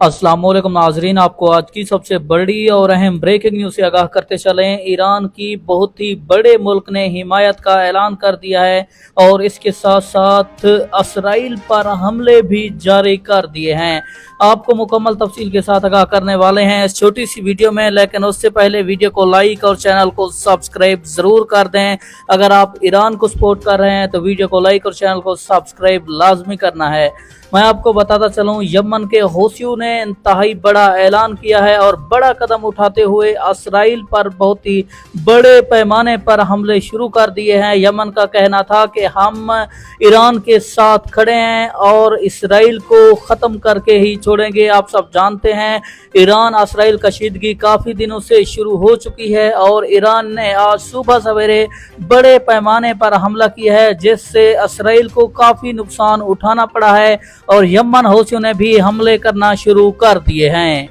अस्सलाम वालेकुम नाजरीन, आपको आज की सबसे बड़ी और अहम ब्रेकिंग न्यूज़ से आगाह करते चलें। ईरान की बहुत ही बड़े मुल्क ने हिमायत का ऐलान कर दिया है और इसके साथ साथ इसराइल पर हमले भी जारी कर दिए हैं। आपको मुकम्मल तफसील के साथ आगाह करने वाले हैं इस छोटी सी वीडियो में, लेकिन उससे पहले वीडियो को लाइक और चैनल को सब्सक्राइब ज़रूर कर दें। अगर आप ईरान को सपोर्ट कर रहे हैं तो वीडियो को लाइक और चैनल को सब्सक्राइब लाजमी करना है। मैं आपको बताता चलूं, यमन के हौसियों ने इंतहाई बड़ा ऐलान किया है और बड़ा कदम उठाते हुए इसराइल पर बहुत ही बड़े पैमाने पर हमले शुरू कर दिए हैं। यमन का कहना था कि हम ईरान के साथ खड़े हैं और इसराइल को ख़त्म करके ही छोड़ेंगे। आप सब जानते हैं ईरान इसराइल कशीदगी काफ़ी दिनों से शुरू हो चुकी है और ईरान ने आज सुबह सवेरे बड़े पैमाने पर हमला किया है, जिससे इसराइल को काफ़ी नुकसान उठाना पड़ा है और यमन हौसियों ने भी हमले करना शुरू कर दिए हैं।